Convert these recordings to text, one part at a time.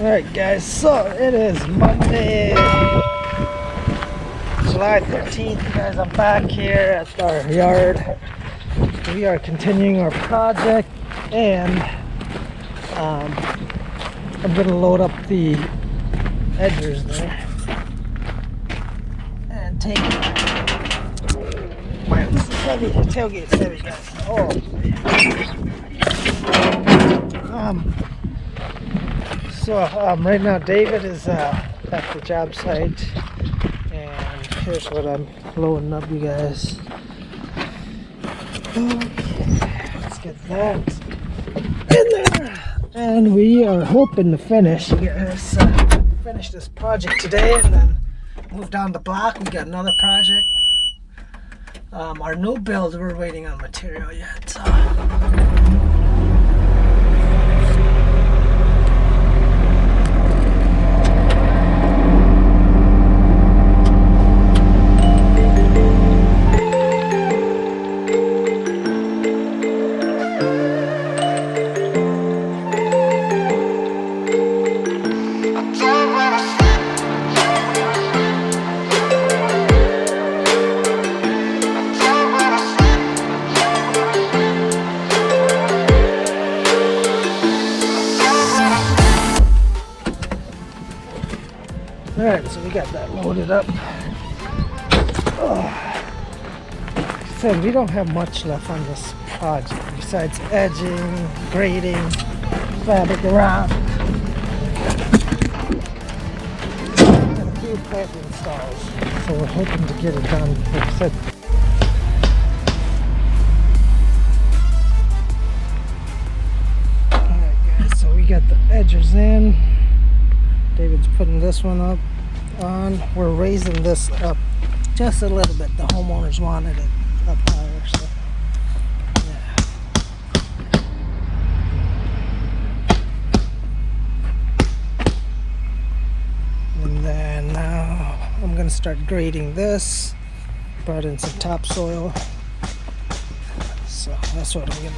Alright guys, so it is Monday, July 13th. You guys, I'm back here at our yard. We are continuing our project, and I'm going to load up the edgers there and take it. Wow, this is heavy. The tailgate's heavy, guys. Right now David is at the job site, and here's what I'm loading up, you guys. Okay, let's get that in there, and we are hoping to finish, you guys, finish this project today and then move down the block. We got another project. Our new build, we're waiting on material yet, so. Alright, so we got that loaded up. Like I said, we don't have much left on this project besides edging, grading, fabric around, and a few planting installs. So we're hoping to get it done, like I said. Alright guys, so we got the edgers in. David's putting this one up on. We're raising this up just a little bit. The homeowners wanted it up higher, so yeah. And then now I'm gonna start grading this. Brought in some topsoil, so that's what I'm gonna do.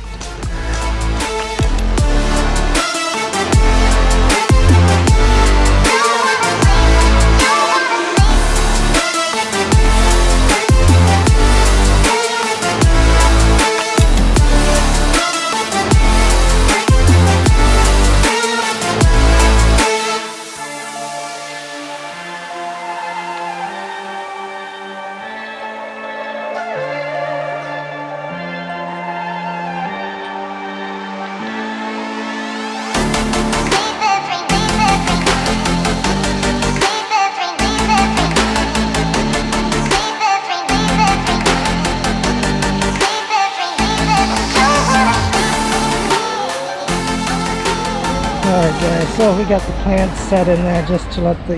Alright guys, so we got the plants set in there just to let the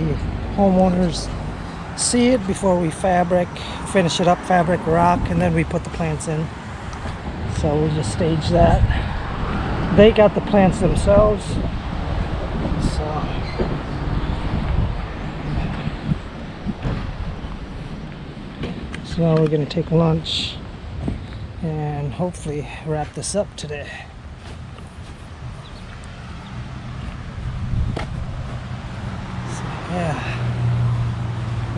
homeowners see it before we finish it up, fabric, rock, and then we put the plants in. So we'll just stage that. They got the plants themselves. So now we're going to take lunch and hopefully wrap this up today. Yeah,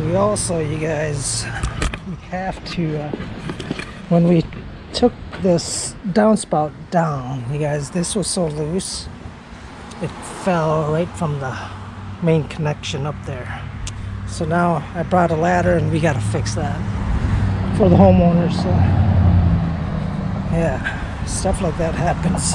we also, you guys, we have to, when we took this downspout down, you guys, this was so loose, it fell right from the main connection up there. So now I brought a ladder and we got to fix that for the homeowners. So yeah, stuff like that happens.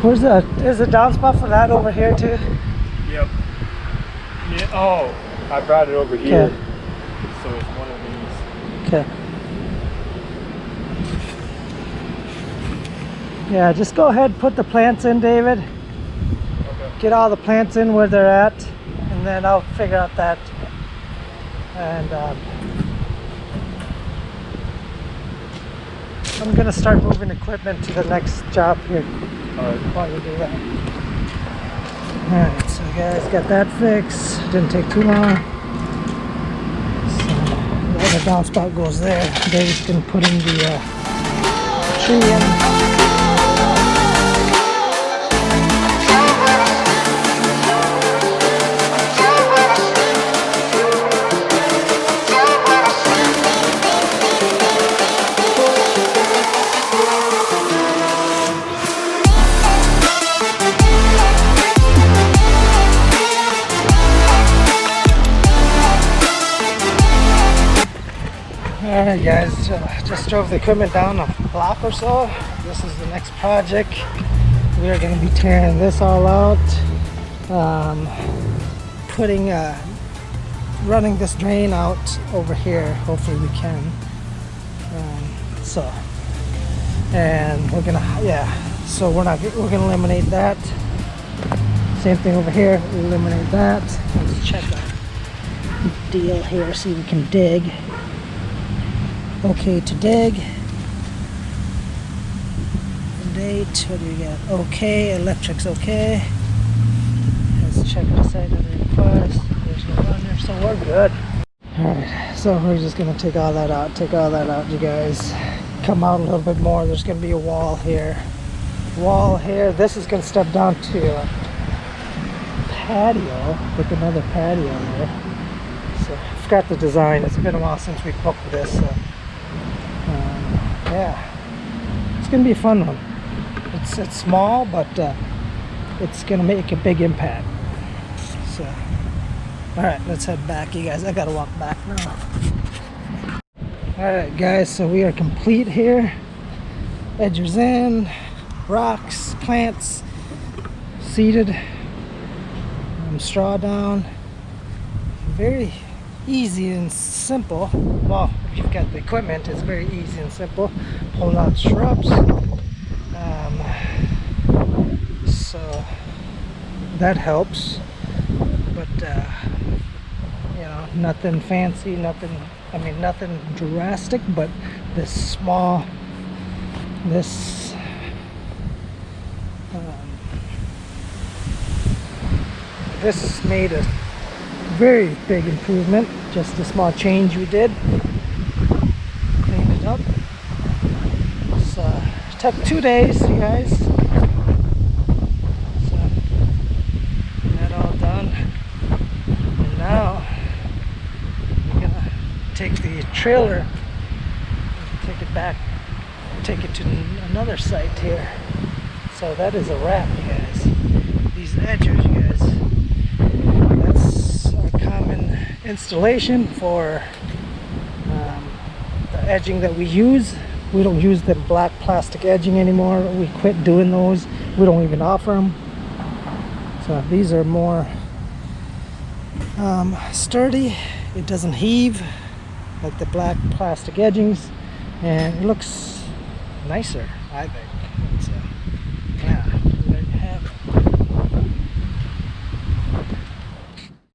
Where's the, is the downspout for that over here too? Yep. Yeah. Oh, I brought it over here. Okay. So it's one of these. Okay. Yeah, just go ahead and put the plants in, David. Okay. Get all the plants in where they're at, and then I'll figure out that. And I'm gonna start moving equipment to the next job here Alright. while you do that. Alright, so guys, got that fixed. Didn't take too long. So the downspout goes there. David's gonna put in the tree in. Alright guys, just drove the equipment down a block or so. This is the next project. We are going to be tearing this all out, running this drain out over here. Hopefully we can. And we're gonna eliminate that. Same thing over here. Eliminate that. Let's check our deal here. See if we can dig. Okay to dig. Date, what do we got? Okay, electric's okay. Let's check the site of the request. There's no runner, so we're good. Alright, so we're just gonna take all that out, you guys. Come out a little bit more. There's gonna be a wall here. This is gonna step down to a patio, like another patio there. So I forgot the design. It's been a while since we booked this. So. Yeah, it's gonna be a fun one. It's small, but it's gonna make a big impact. So, all right, let's head back, you guys. I gotta walk back now. All right, guys. So we are complete here. Edgers in, rocks, plants seeded, straw down. Very easy and simple. Well, if you've got the equipment, it's very easy and simple. Pulling out shrubs. So that helps. But you know, nothing fancy, nothing drastic, but this this made a very big improvement. Just a small change we did. Cleaned it up. So it took 2 days, you guys. So that all done. And now we're gonna take the trailer, take it back, take it to another site here. So that is a wrap, you guys. These edges, you guys. That's our common installation for the edging that we use. We don't use the black plastic edging anymore. We quit doing those. We don't even offer them. So these are more sturdy. It doesn't heave like the black plastic edgings, and it looks nicer, I think.